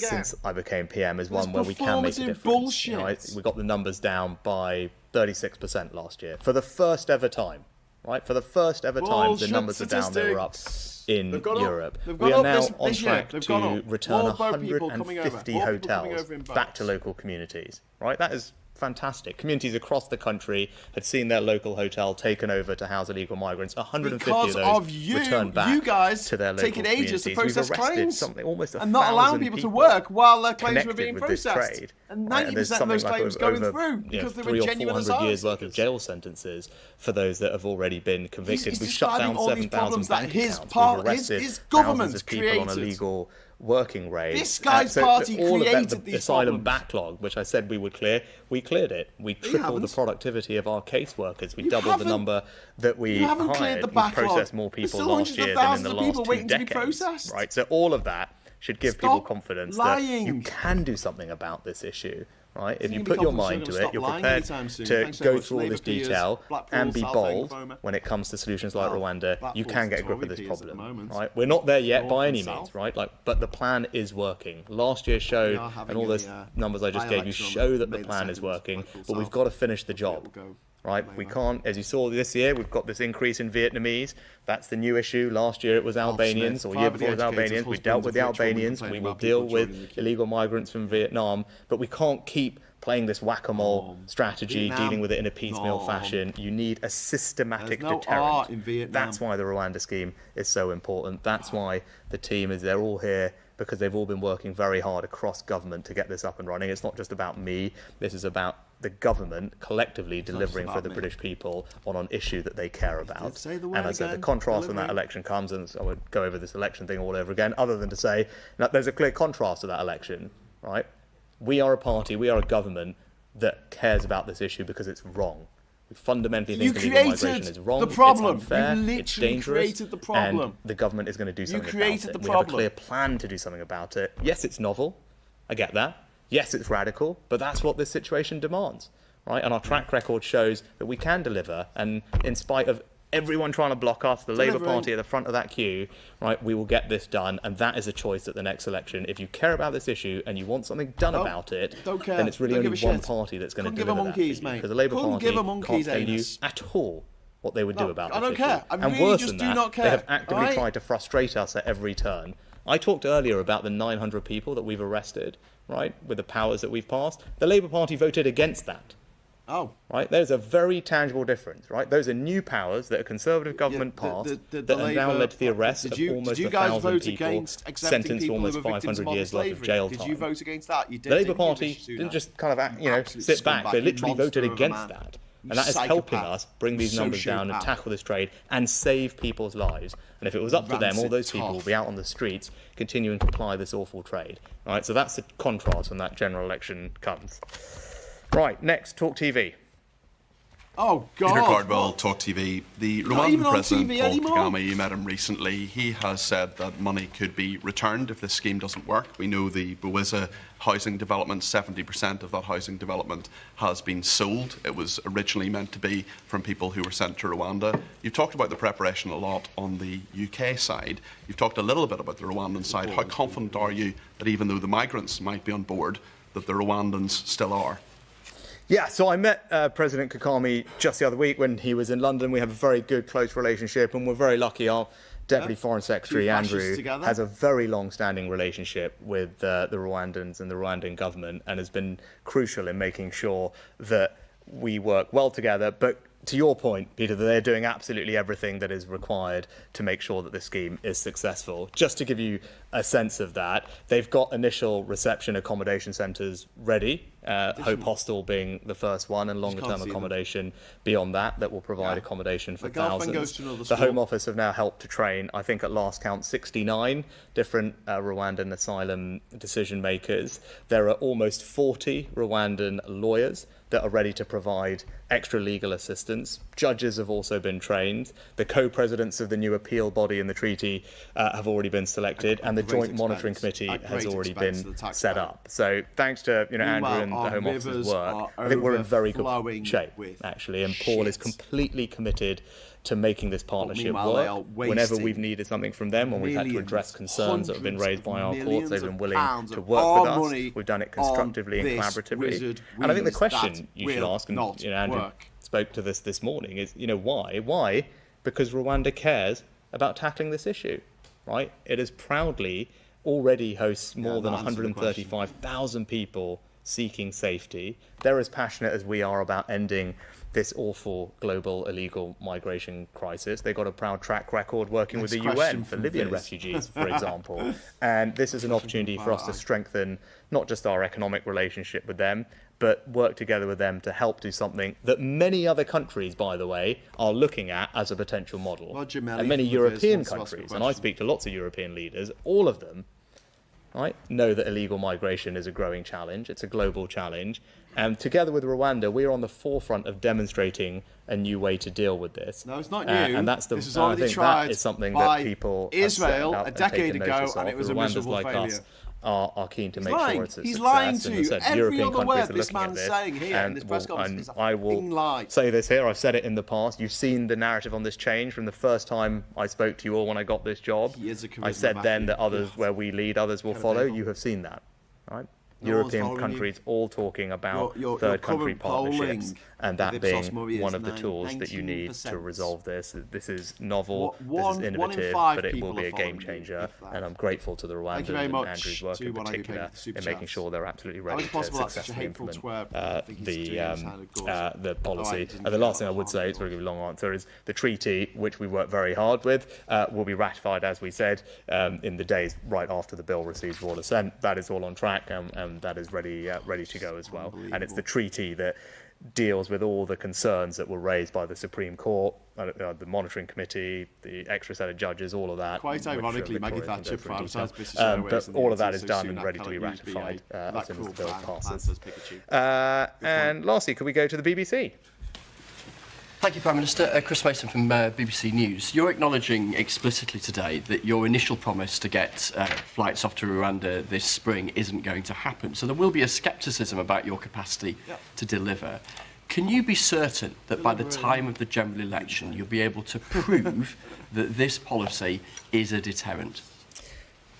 B: since I became PM is one where we can make a difference.
A: Bullshit.
B: You know, we got the numbers down by 36% last year for the first ever time. Right, for the first ever time, the numbers are down. They were up in Europe. We are now on track to return 150 hotels back to local communities. Right, that is fantastic. Communities across the country had seen their local hotel taken over to house illegal migrants. 150
A: because
B: of those returned back to their local
A: taking ages to
B: communities.
A: process
B: We've arrested
A: claims
B: almost
A: and not allowing people to work while their claims were being
B: connected with this
A: processed.
B: trade.
A: And
B: Right,
A: 90% of those claims going through because they were
B: 300 or
A: genuine
B: 400
A: asylum
B: years worth of
A: seekers.
B: jail sentences for those that have already been convicted.
A: He's
B: We've shut
A: describing
B: down
A: all these
B: 7,000
A: problems that
B: bank
A: his
B: accounts.
A: par-
B: We've arrested
A: his government
B: thousands of people on
A: created.
B: illegal working raids.
A: This guy's party
B: all of
A: created
B: the
A: these
B: asylum
A: problems.
B: backlog, which I said we would clear, we cleared it. We tripled the
A: haven't.
B: productivity of our caseworkers. We
A: You
B: doubled the
A: haven't.
B: number that we
A: You haven't cleared
B: hired.
A: the
B: We
A: backlog.
B: processed more
A: There's
B: people
A: still
B: last
A: hundreds of
B: year than in
A: thousands
B: the
A: of
B: last
A: people
B: 2
A: waiting to be
B: decades.
A: processed.
B: Right, so all of that should give people
A: Stop
B: confidence
A: lying.
B: that you can do something about this issue. Right? If
A: You
B: you
A: can be
B: put your
A: confident
B: mind
A: you're
B: to
A: gonna
B: it,
A: stop
B: you're
A: lying
B: prepared
A: anytime soon.
B: to
A: Thanks so
B: go
A: much.
B: through all
A: Labour
B: this
A: peers,
B: detail
A: Blackpool,
B: and be
A: Southend,
B: bold
A: Lymphoma.
B: when it comes to solutions like
A: Well,
B: Rwanda. You
A: Blackpool's
B: can get a
A: the
B: grip of
A: Tory
B: this
A: peers at the
B: problem.
A: moment.
B: Right? We're not there yet
A: North
B: by
A: and
B: any
A: south.
B: means, right? But the plan is working. Last year showed,
A: are having
B: and all those numbers I just gave you
A: by-election on
B: show that the
A: May the
B: plan is
A: 2nd,
B: working.
A: Blackpool
B: But we've
A: South.
B: got to finish the
A: Hopefully
B: job.
A: it will go
B: Right, we
A: Labour.
B: can't, as you saw this year, we've got this increase in Vietnamese. That's the new issue. Last year it was Albanians,
A: Smith,
B: or year
A: privately
B: before it was
A: educated
B: Albanians. We
A: husbands
B: dealt
A: of
B: with the
A: rich women
B: Albanians. We
A: complaining
B: will
A: about people
B: deal with
A: joining the queue.
B: illegal migrants from Vietnam. But we can't keep playing this whack-a-mole strategy,
A: Vietnam,
B: dealing with it in a piecemeal
A: no.
B: fashion. You need a systematic
A: There's no
B: deterrent.
A: art in Vietnam.
B: That's why the Rwanda scheme is so important. That's why the team is, they're all here because they've all been working very hard across government to get this up and running. It's not just about me. This is about the government collectively delivering for
A: about
B: the
A: me.
B: British people on an issue that they care about.
A: say the
B: And
A: word
B: as I said, the
A: again,
B: contrast when that
A: delivery.
B: election comes, and I won't go over this election thing all over again, other than to say that there's a clear contrast to that election, right? We are a party, we are a government that cares about this issue because it's wrong. We fundamentally
A: You
B: think illegal migration
A: created
B: is wrong,
A: the problem.
B: it's unfair,
A: You
B: it's
A: literally
B: dangerous,
A: created the problem.
B: and the government is going to do something
A: created
B: about it.
A: the
B: We have a
A: problem.
B: clear plan to do something about it. Yes, it's novel. I get that. Yes, it's radical, but that's what this situation demands, right? And our track record shows that we can deliver, and in spite of everyone trying to block us, the Labour
A: Delivering.
B: Party at the front of that queue, right, we will get this done, and that is a choice at the next election. If you care about this issue and you want something done about it,
A: don't care.
B: then it's really
A: Don't
B: only
A: give a
B: one
A: shit.
B: party that's going to
A: Couldn't give a
B: deliver
A: monkeys,
B: that for you.
A: mate.
B: Because the Labour
A: Couldn't
B: Party
A: give a
B: can't
A: monkeys
B: tell you
A: anus.
B: at all what they would do about
A: I
B: this
A: don't
B: issue.
A: care. I
B: And
A: really
B: worse
A: just
B: than
A: do
B: that,
A: not
B: they
A: care,
B: have actively
A: alright?
B: tried to frustrate us at every turn. I talked earlier about the 900 people that we've arrested, right, with the powers that we've passed. The Labour Party voted against that.
A: Oh.
B: Right, there's a very tangible difference, right? Those are new powers that a Conservative government
A: Yeah,
B: passed
A: the
B: that have now
A: Labour-
B: led to the arrest
A: Did
B: of
A: you
B: almost
A: guys
B: 1,000
A: vote
B: people,
A: against accepting
B: sentenced to
A: people
B: almost
A: who were victims
B: 500
A: of modern
B: years worth of
A: slavery?
B: jail
A: Did
B: time.
A: you vote against that? You did.
B: The Labour
A: didn't you,
B: Party
A: Rishi Sunak?
B: didn't just kind of,
A: Absolute
B: sit back.
A: scumbag.
B: They
A: You
B: literally
A: monster
B: voted
A: of a
B: against
A: man.
B: that.
A: You
B: And that is helping
A: psychopath.
B: us bring these
A: You
B: numbers down and
A: sociopath.
B: tackle this trade and save people's lives. And if it was up to them, all
A: Rancid
B: those people
A: toff.
B: would be out on the streets continuing to ply this awful trade. Right, so that's the contrast when that general election comes. Right, next, Talk TV.
A: Oh, God.
D: Peter Cardwell, Talk TV. The
A: Not even
D: Rwandan
A: on
D: President,
A: TV
D: Paul
A: anymore.
D: Kagame, you met him recently. He has said that money could be returned if this scheme doesn't work. We know the Buwiza housing development, 70% of that housing development has been sold. It was originally meant to be from people who were sent to Rwanda. You've talked about the preparation a lot on the UK side. You've talked a little bit about the Rwandan side. How confident are you that even though the migrants might be on board, that the Rwandans still are?
B: Yeah, so I met President Kagame just the other week when he was in London. We have a very good, close relationship, and we're very lucky. Our Deputy Foreign Secretary,
A: Two fascists
B: Andrew,
A: together.
B: has a very long-standing relationship with the Rwandans and the Rwandan government, and has been crucial in making sure that we work well together. But to your point, Peter, that they're doing absolutely everything that is required to make sure that this scheme is successful. Just to give you a sense of that, they've got initial reception accommodation centres ready, Hope Hostel being the first one, and longer-term
A: can't see them.
B: accommodation beyond that will provide
A: Yeah.
B: accommodation for
A: My girlfriend
B: thousands.
A: goes to another
B: The
A: school.
B: Home Office have now helped to train, I think at last count, 69 different Rwandan asylum decision makers. There are almost 40 Rwandan lawyers that are ready to provide extra legal assistance. Judges have also been trained. The co-presidents of the new appeal body in the treaty have already been selected, and the
A: great
B: Joint Monitoring
A: expense.
B: Committee
A: At
B: has
A: great
B: already
A: expense
B: been
A: to the
B: set
A: taxpayer.
B: up. So thanks to Andrew
A: Meanwhile,
B: and the
A: our
B: Home Office's
A: rivers
B: work,
A: are
B: I think we're in very good
A: overflowing
B: shape,
A: with
B: actually. And Paul is
A: shit.
B: completely committed to making this partnership
A: meanwhile, they are
B: work. Whenever
A: wasting
B: we've needed something from them, when we've had to
A: millions,
B: address concerns that have been raised by our
A: hundreds of
B: courts, they've been
A: millions
B: willing
A: of pounds
B: to
A: of
B: work
A: our
B: with us.
A: money
B: We've done it
A: on
B: constructively and
A: this
B: collaboratively.
A: wizard
B: And I think the
A: wheeze
B: question
A: that
B: you should
A: will
B: ask, and
A: not
B: Andrew
A: work.
B: spoke to this morning, is why? Why? Because Rwanda cares about tackling this issue, right? It has proudly already hosts more than
A: that answers the question.
B: 135,000 people seeking safety. They're as passionate as we are about ending this awful global illegal migration crisis. They've got a proud track record working with the
A: Next
B: UN
A: question
B: for
A: from
B: Libyan
A: Viz.
B: refugees, for example. And this is an opportunity for us to strengthen not just our economic relationship with them, but work together with them to help do something that many other countries, by the way, are looking at as a potential model.
A: Roger Melly
B: And many
A: from the Viz
B: European
A: wants to ask a
B: countries, and I
A: question.
B: speak to lots of European leaders, all of them right, know that illegal migration is a growing challenge. It's a global challenge. And together with Rwanda, we are on the forefront of demonstrating a new way to deal with this.
A: No, it's not new.
B: And that's
A: this was
B: I
A: already
B: think
A: tried
B: that is something
A: by
B: that people
A: Israel
B: have
A: a decade ago,
B: notice
A: and
B: of.
A: it was a
B: Rwandans
A: miserable
B: like
A: failure.
B: us are keen to
A: He's
B: make
A: lying.
B: sure it's a
A: He's
B: success.
A: lying
B: And
A: to
B: as I
A: you.
B: said,
A: Every
B: European
A: other
B: countries
A: word
B: are
A: this
B: looking at
A: man's
B: this,
A: saying here in
B: and
A: this press conference is a
B: I
A: fucking
B: will
A: lie.
B: say this here. I've said it in the past. You've seen the narrative on this change from the first time I spoke to you all when I got this job.
A: He is a charisma
B: I said then
A: vacuum.
B: that others,
A: God.
B: where we lead, others will
A: Kind of
B: follow.
A: people.
B: You have seen that, right?
A: No one's
B: European
A: following you.
B: countries all talking about
A: Your
B: third country
A: current
B: partnerships,
A: polling
B: and
A: with
B: that
A: Ipsos
B: being
A: Mori is
B: one of the tools that you need
A: 19%.
B: to resolve this. This is novel,
A: One
B: this
A: in
B: is innovative,
A: five
B: but it
A: people
B: will be
A: are
B: a game
A: following you,
B: changer.
A: if that.
B: And I'm grateful to the
A: Thank you
B: Rwandans
A: very
B: and
A: much
B: Andrew's work
A: to
B: in
A: one I
B: particular
A: paid for the super
B: in making
A: chats.
B: sure they're absolutely
A: How
B: ready
A: is it
B: to
A: possible that's such a
B: successfully
A: hateful
B: implement
A: twerp? I think he's doing it sounded good.
B: the policy.
A: I didn't
B: The
A: get
B: last
A: it.
B: thing I would say, to give you a long answer, is the treaty, which we worked very hard with, will be ratified, as we said, in the days right after the bill receives royal assent. That is all on track, and that is ready to go as well. And it's the treaty that deals with all the concerns that were raised by the Supreme Court, the monitoring committee, the extra set of judges, all of that.
A: Quite ironically, Maggie
B: Victoria can
A: Thatcher
B: go through in detail.
A: privatised British Airways
B: But
A: in the
B: all of that
A: 80s,
B: is
A: so
B: done
A: Sunak
B: and ready to be
A: cannot use
B: ratified
A: BA.
B: as
A: That
B: soon as
A: cruel
B: the bill
A: plan
B: passes.
A: says Pikachu.
B: And lastly, could we go to the BBC?
H: Thank you, Prime Minister. Chris Mason from BBC News. You're acknowledging explicitly today that your initial promise to get flights off to Rwanda this spring isn't going to happen. So there will be a scepticism about your capacity to deliver. Can you be certain that by the time of the general election you'll be able to prove that this policy is a deterrent?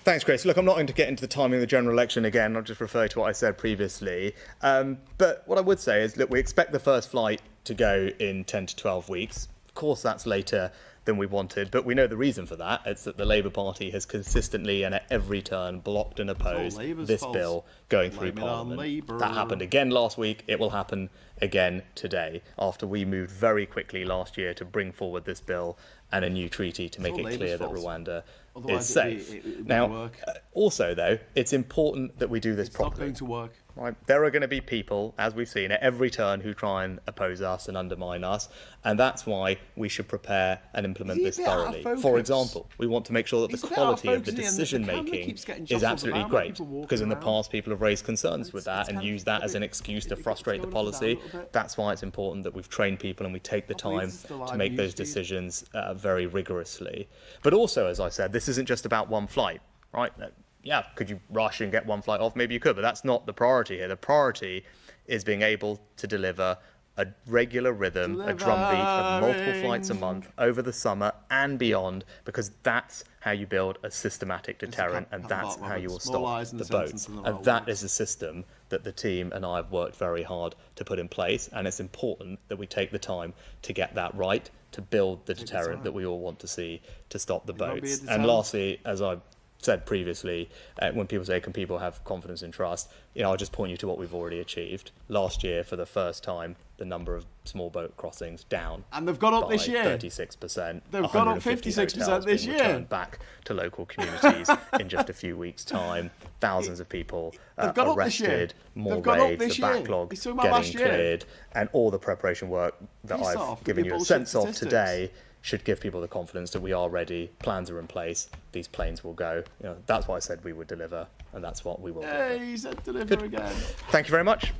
B: Thanks, Chris. Look, I'm not going to get into the timing of the general election again. I'll just refer to what I said previously. But what I would say is, look, we expect the first flight to go in 10 to 12 weeks. Of course, that's later than we wanted, but we know the reason for that. It's that the Labour Party has consistently and at every turn blocked and opposed this bill going through Parliament. That happened again last week. It will happen again today, after we moved very quickly last year to bring forward this bill and a new treaty to make it clear that Rwanda is safe. Now, also, though, it's important that we do this properly.
A: It's not going to work.
B: Right. There are going to be people, as we've seen, at every turn who try and oppose us and undermine us, and that's why we should prepare and implement this thoroughly. For example, we want to make sure that the quality of the decision-making is absolutely great, because in the past people have raised concerns with that and used that as an excuse to frustrate the policy. That's why it's important that we've trained people and we take the time to make those decisions very rigorously. But also, as I said, this isn't just about one flight, right? Yeah, could you rush and get one flight off? Maybe you could, but that's not the priority here. The priority is being able to deliver a regular rhythm, a drumbeat of multiple flights a month over the summer and beyond, because that's how you build a systematic deterrent, and that's how you will stop the boats. And that is a system that the team and I have worked very hard to put in place, and it's important that we take the time to get that right, to build the deterrent that we all want to see to stop the boats. And lastly, as I've said previously, when people say, can people have confidence and trust, I'll just point you to what we've already achieved. Last year, for the first time, the number of small boat crossings down.
A: And they've gone up this year.
B: 36%.
A: They've gone up 56% this year.
B: Returned back to local communities in just a few weeks' time. Thousands of people arrested, more raids, the backlog getting cleared, and all the preparation work that I've given you a sense of today should give people the confidence that we are ready, plans are in place, these planes will go. That's what I said we would deliver, and that's what we will do.
A: Hey, he said deliver again.
B: Thank you very much.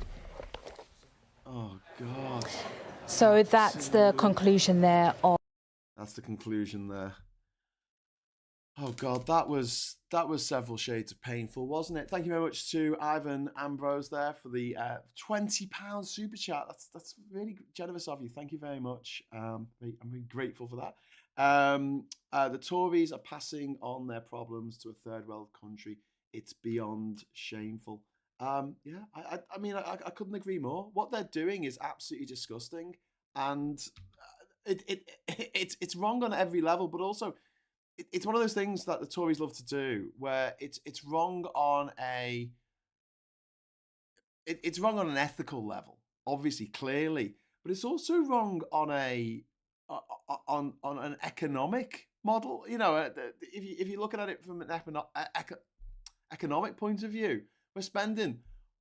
A: Oh, God.
I: So that's the conclusion there.
A: That's the conclusion there. Oh, God, that was several shades of painful, wasn't it? Thank you very much to Ivan Ambrose there for the £20 super chat. That's really generous of you. Thank you very much. I'm really grateful for that. The Tories are passing on their problems to a third world country. It's beyond shameful. I mean, I couldn't agree more. What they're doing is absolutely disgusting, and it's wrong on every level, but also it's one of those things that the Tories love to do, where it's wrong on it's wrong on an ethical level, obviously, clearly, but it's also wrong on on an economic model. If you're looking at it from an economic point of view, we're spending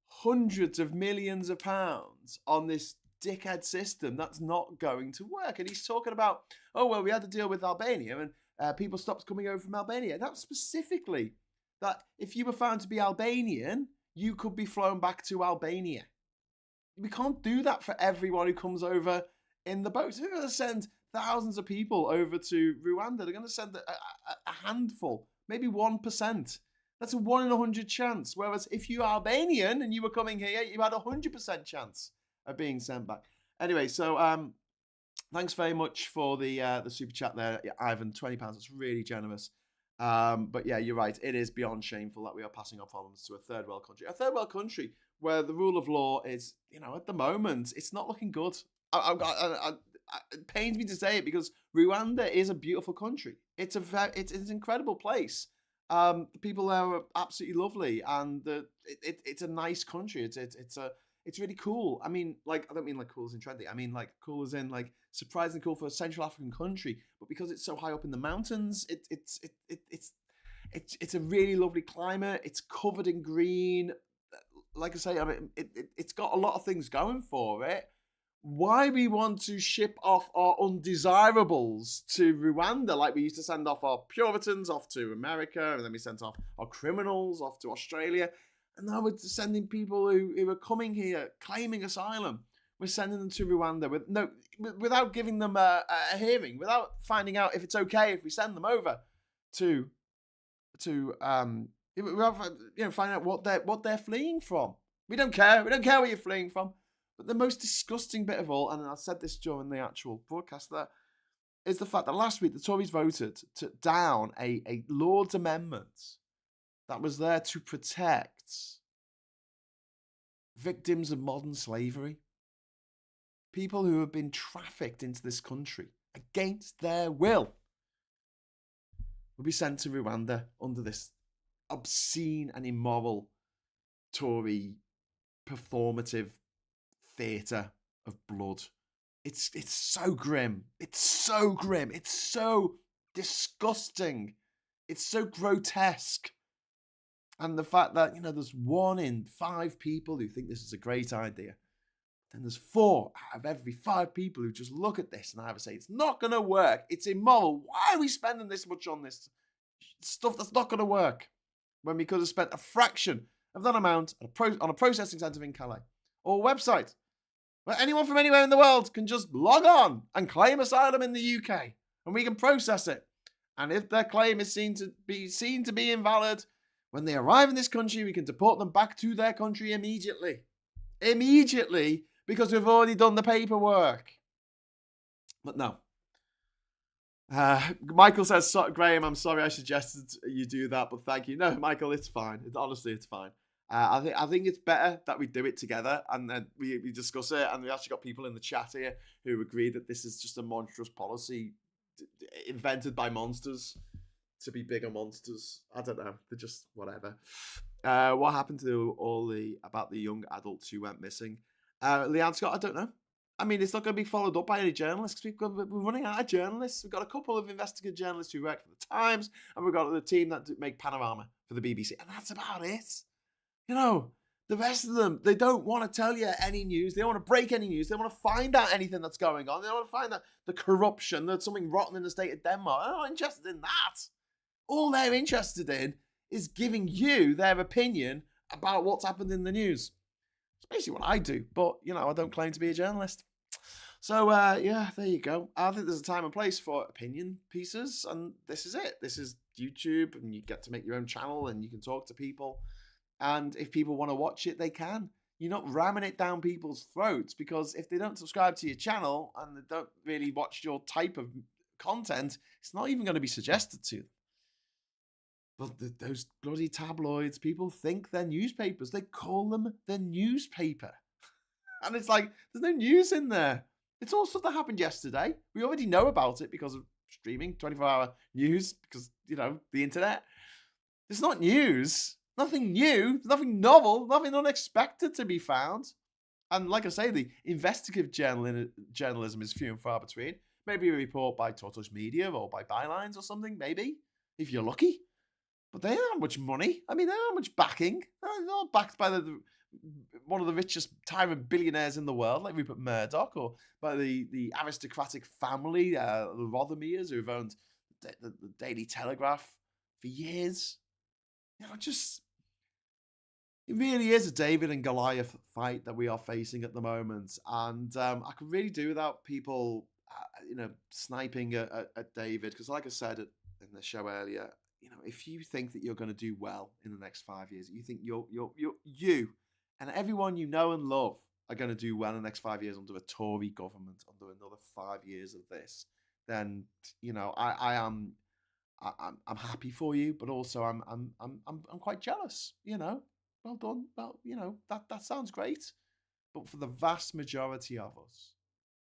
A: hundreds of millions of pounds on this dickhead system that's not going to work. And he's talking about, we had to deal with Albania and people stopped coming over from Albania. That was specifically that if you were found to be Albanian, you could be flown back to Albania. We can't do that for everyone who comes over in the boats. They're going to send thousands of people over to Rwanda. They're going to send a handful, maybe 1%. That's a 1 in 100 chance. Whereas if you're Albanian and you were coming here, you had a 100% chance of being sent back. Anyway, so thanks very much for the super chat there, Ivan. £20. That's really generous. But yeah, you're right. It is beyond shameful that we are passing our problems to a third world country. A third world country where the rule of law is, at the moment, it's not looking good. It pains me to say it because Rwanda is a beautiful country. It's an incredible place. The people there are absolutely lovely, and it's a nice country. It's really cool. I mean, I don't mean cool as in trendy. I mean cool as in surprisingly cool for a Central African country. But because it's so high up in the mountains, it's a really lovely climate. It's covered in green. Like I say, I mean, it's got a lot of things going for it. Why we want to ship off our undesirables to Rwanda, like we used to send off our Puritans off to America, and then we sent off our criminals off to Australia, and now we're sending people who are coming here claiming asylum. We're sending them to Rwanda without giving them a hearing, without finding out if it's okay if we send them over to find out what they're fleeing from. We don't care. We don't care where you're fleeing from. But the most disgusting bit of all, and I said this during the actual broadcast, that is the fact that last week the Tories voted down a Lord's amendment that was there to protect victims of modern slavery. People who have been trafficked into this country against their will will be sent to Rwanda under this obscene and immoral Tory performative theatre of blood. It's so grim. It's so grim. It's so disgusting. It's so grotesque. And the fact that, there's 1 in 5 people who think this is a great idea. Then there's 4 out of every 5 people who just look at this and either say, it's not going to work. It's immoral. Why are we spending this much on this stuff that's not going to work? When we could have spent a fraction of that amount on a processing centre in Calais. Or a website where anyone from anywhere in the world can just log on and claim asylum in the UK, and we can process it. And if their claim is seen to be invalid, when they arrive in this country, we can deport them back to their country immediately. Immediately, because we've already done the paperwork. But no. Michael says, Graham, I'm sorry I suggested you do that, but thank you. No, Michael, it's fine. Honestly, it's fine. I think it's better that we do it together and then we discuss it. And we actually got people in the chat here who agree that this is just a monstrous policy invented by monsters to be bigger monsters. I don't know. They're just whatever. What happened to about the young adults who went missing? Leanne Scott, I don't know. I mean, it's not going to be followed up by any journalists because we're running out of journalists. We've got a couple of investigative journalists who work for the Times, and we've got the team that make Panorama for the BBC, and that's about it. The rest of them, they don't want to tell you any news. They don't want to break any news. They don't want to find out anything that's going on. They don't want to find out the corruption, there's something rotten in the state of Denmark. They're not interested in that. All they're interested in is giving you their opinion about what's happened in the news. It's basically what I do, but, I don't claim to be a journalist. So, there you go. I think there's a time and place for opinion pieces, and this is it. This is YouTube, and you get to make your own channel, and you can talk to people. And if people want to watch it, they can. You're not ramming it down people's throats, because if they don't subscribe to your channel and they don't really watch your type of content, it's not even going to be suggested to them. But those bloody tabloids, people think they're newspapers. They call them the newspaper. And it's like, there's no news in there. It's all stuff that happened yesterday. We already know about it because of streaming, 24-hour news, because, the internet. It's not news. Nothing new, nothing novel, nothing unexpected to be found. And like I say, the investigative journalism is few and far between. Maybe a report by Tortoise Media or by Bylines or something, maybe, if you're lucky. But they don't have much money. I mean, they don't have much backing. They're not backed by one of the richest tyrant billionaires in the world, like Rupert Murdoch, or by the aristocratic family, the Rothermeres, who've owned the Daily Telegraph for years. just it really is a David and Goliath fight that we are facing at the moment, and I could really do without people, sniping at David, because, like I said in the show earlier, if you think that you're going to do well in the next 5 years, you think you and everyone you know and love are going to do well in the next 5 years under a Tory government, under another 5 years of this, then I'm happy for you, but also I'm quite jealous. Well done. Well, that sounds great, but for the vast majority of us,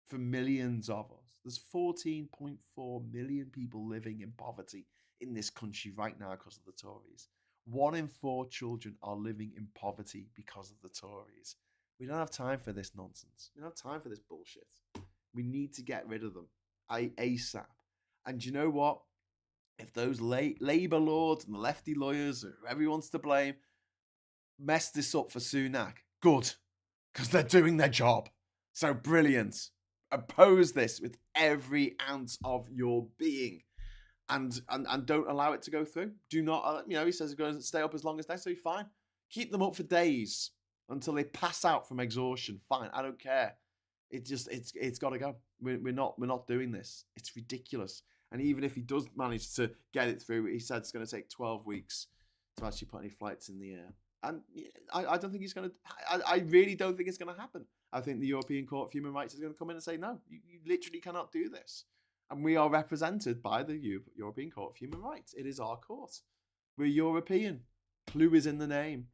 A: for millions of us, there's 14.4 million people living in poverty in this country right now because of the Tories. 1 in 4 children are living in poverty because of the Tories. We don't have time for this nonsense. We don't have time for this bullshit. We need to get rid of them ASAP. And you know what? If those Labour lords and the lefty lawyers, or whoever wants to blame, mess this up for Sunak, good, because they're doing their job. So brilliant. Oppose this with every ounce of your being, and don't allow it to go through. Do not, he says he's going to stay up as long as necessary. Fine, keep them up for days until they pass out from exhaustion. Fine, I don't care. It's got to go. We're not doing this. It's ridiculous. And even if he does manage to get it through, he said it's going to take 12 weeks to actually put any flights in the air. And I don't think he's going to. I really don't think it's going to happen. I think the European Court of Human Rights is going to come in and say, no, you literally cannot do this. And we are represented by the European Court of Human Rights. It is our court. We're European. Clue is in the name.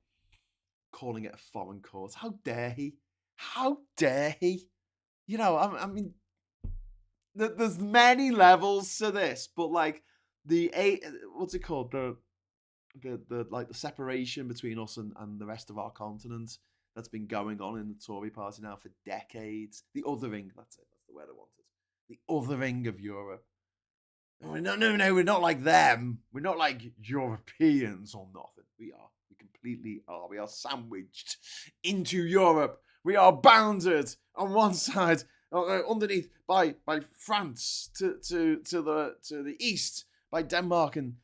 A: Calling it a foreign court. How dare he? How dare he? I mean, there's many levels to this, but like what's it called? The separation between us and the rest of our continent that's been going on in the Tory party now for decades. The othering, that's it. That's the word I wanted. The othering of Europe. No, we're not like them. We're not like Europeans or nothing. We are. We completely are. We are sandwiched into Europe. We are bounded on one side, underneath by France to the east, by Denmark and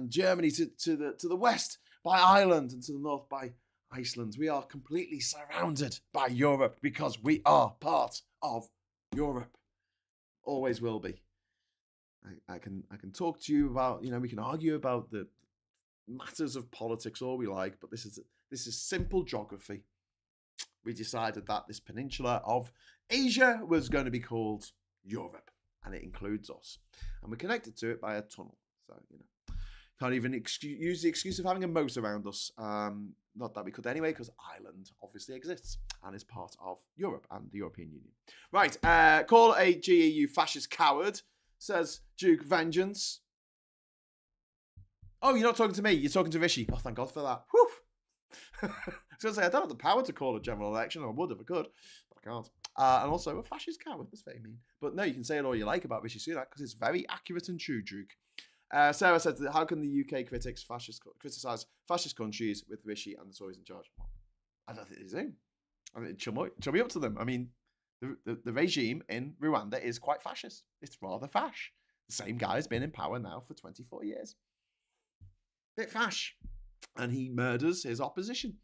A: Germany to the west, by Ireland, and to the north by Iceland. We are completely surrounded by Europe because we are part of Europe. Always will be. I can talk to you about, we can argue about the matters of politics all we like, but this is simple geography. We decided that this peninsula of Asia was going to be called Europe, and it includes us, and we're connected to it by a tunnel. So can't even use the excuse of having a moat around us. Not that we could anyway, because Ireland obviously exists and is part of Europe and the European Union. Right, call a GEU fascist coward, says Duke Vengeance. Oh, you're not talking to me, you're talking to Rishi. Oh, thank God for that. Whew. I was going to say, I don't have the power to call a general election. I would if I could, but I can't. And also, a fascist coward. That's very mean. But no, you can say it all you like about Rishi Sunak, because it's very accurate and true, Duke. Sarah said, how can the UK criticise fascist countries with Rishi and the Tories in charge? Well, I don't think they do. I mean, it should be up to them. I mean, the regime in Rwanda is quite fascist. It's rather fash. The same guy has been in power now for 24 years. Bit fash. And he murders his opposition.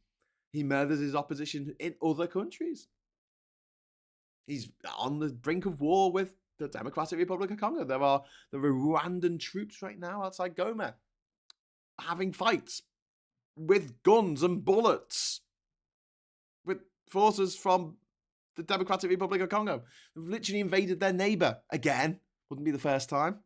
A: He murders his opposition in other countries. He's on the brink of war with the Democratic Republic of Congo. There are Rwandan troops right now outside Goma having fights with guns and bullets with forces from the Democratic Republic of Congo. They've literally invaded their neighbour again. Wouldn't be the first time.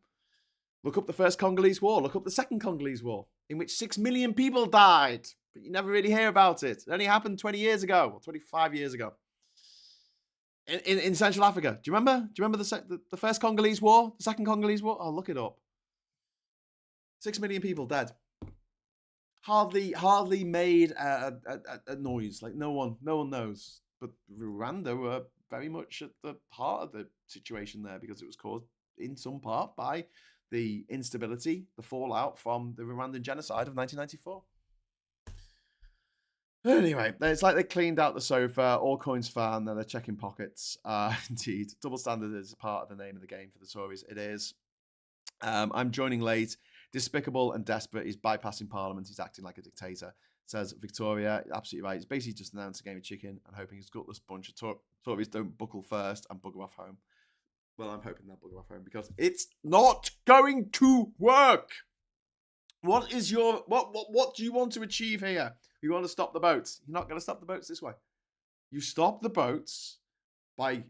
A: Look up the first Congolese War. Look up the second Congolese War, in which 6 million people died. But you never really hear about it. It only happened 20 years ago, or 25 years ago. In Central Africa. Do you remember the first Congolese War? The second Congolese War? Oh, look it up. 6 million people dead. Hardly made a noise. Like no one knows. But Rwanda were very much at the heart of the situation there, because it was caused in some part by the instability, the fallout from the Rwandan genocide of 1994. Anyway, it's like they cleaned out the sofa, all coins found, now they're checking pockets. Indeed, double standard is part of the name of the game for the Tories. It is. I'm joining late. despicable and desperate. He's bypassing Parliament. He's acting like a dictator. Says Victoria, absolutely right. He's basically just announced a game of chicken and hoping his gutless bunch of Tories don't buckle first and bugger off home. Well, I'm hoping they'll bugger off home because it's not going to work. What is your what do you want to achieve here? You want to stop the boats. You're not going to stop the boats this way. You stop the boats by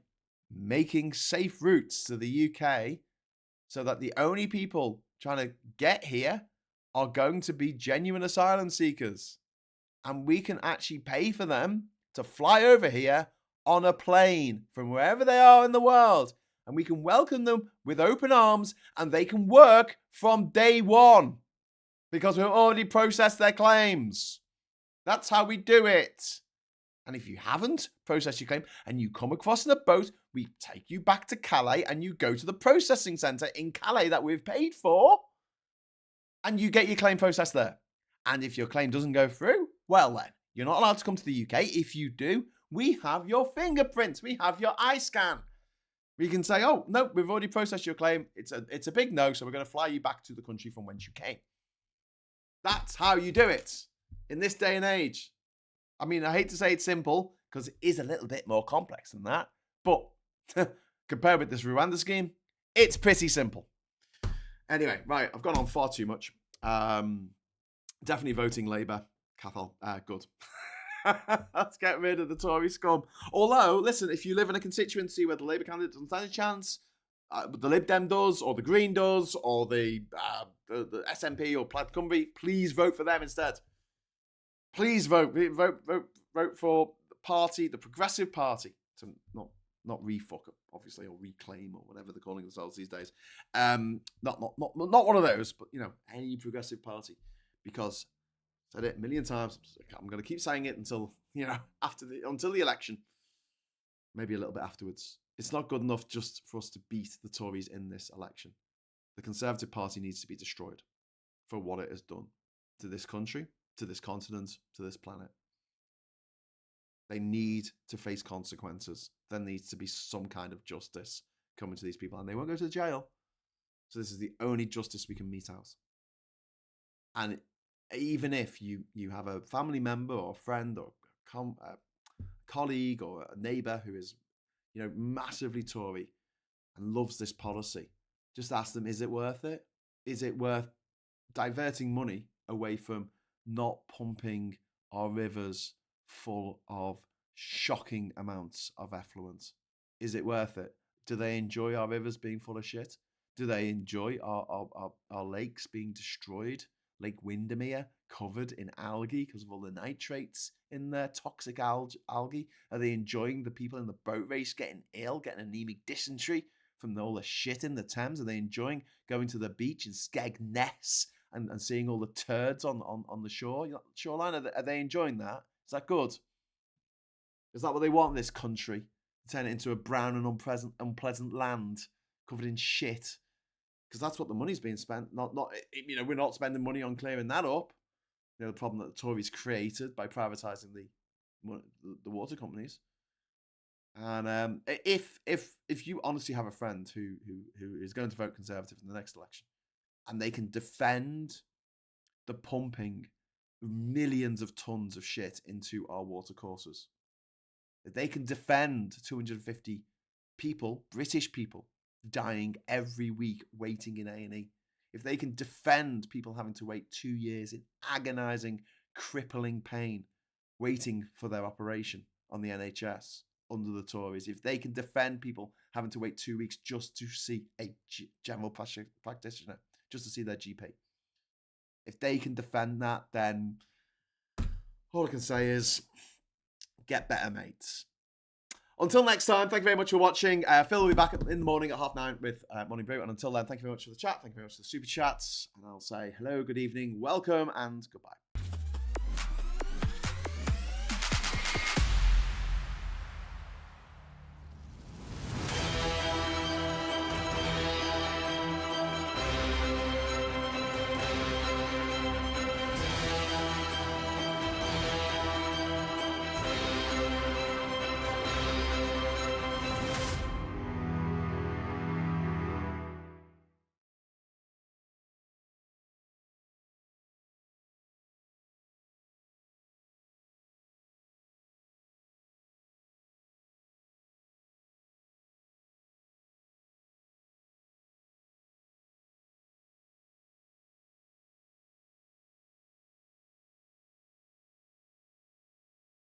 A: making safe routes to the UK so that the only people trying to get here are going to be genuine asylum seekers. And we can actually pay for them to fly over here on a plane from wherever they are in the world. And we can welcome them with open arms and they can work from day one because we've already processed their claims. That's how we do it. And if you haven't processed your claim and you come across in a boat, we take you back to Calais and you go to the processing centre in Calais that we've paid for and you get your claim processed there. And if your claim doesn't go through, well then, you're not allowed to come to the UK. If you do, we have your fingerprints. We have your eye scan. We can say, oh, no, we've already processed your claim. It's a big no, so we're going to fly you back to the country from whence you came. That's how you do it in this day and age. I mean, I hate to say it's simple because it is a little bit more complex than that. But compared with this Rwanda scheme, it's pretty simple. Anyway, right, I've gone on far too much. Definitely voting Labour. Cathal, good. Let's get rid of the Tory scum. Although, listen, if you live in a constituency where the Labour candidate doesn't stand a chance, but the Lib Dem does, or the Green does, or the SNP or Plaid Cymru, please vote for them instead. Please vote for the party, the Progressive Party, to not refuck, obviously, or reclaim, or whatever they're calling themselves these days. Not one of those, but any Progressive Party, because I've said it a million times. I'm going to keep saying it until until the election, maybe a little bit afterwards. It's not good enough just for us to beat the Tories in this election. The Conservative Party needs to be destroyed for what it has done to this country, to this continent, to this planet. They need to face consequences. There needs to be some kind of justice coming to these people, and they won't go to jail. So this is the only justice we can mete out. And even if you have a family member or a friend or a colleague or a neighbour who is massively Tory and loves this policy, just ask them, is it worth it? Is it worth diverting money away from not pumping our rivers full of shocking amounts of effluent? Is it worth it? Do they enjoy our rivers being full of shit? Do they enjoy our lakes being destroyed? Lake Windermere covered in algae because of all the nitrates in their toxic algae? Are they enjoying the people in the boat race getting ill, getting anemic dysentery from all the shit in the Thames? Are they enjoying going to the beach in Skegness and seeing all the turds on the shoreline? Are they enjoying that? Is that good? Is that what they want in this country? Turn it into a brown and unpleasant land covered in shit? Because that's what the money's being spent. We're not spending money on clearing that up. The problem that the Tories created by privatising the water companies. And if you honestly have a friend who is going to vote Conservative in the next election, and they can defend the pumping millions of tons of shit into our water courses, if they can defend 250 people, British people, dying every week waiting in A&E, if they can defend people having to wait 2 years in agonising, crippling pain, waiting for their operation on the NHS under the Tories, if they can defend people having to wait 2 weeks just to see a general practitioner, just to see their GP, if they can defend that, then all I can say is get better, mates. Until next time, thank you very much for watching. Phil will be back in the morning at 9:30 with Morning Brew. And until then, thank you very much for the chat. Thank you very much for the super chats. And I'll say hello, good evening, welcome, and goodbye.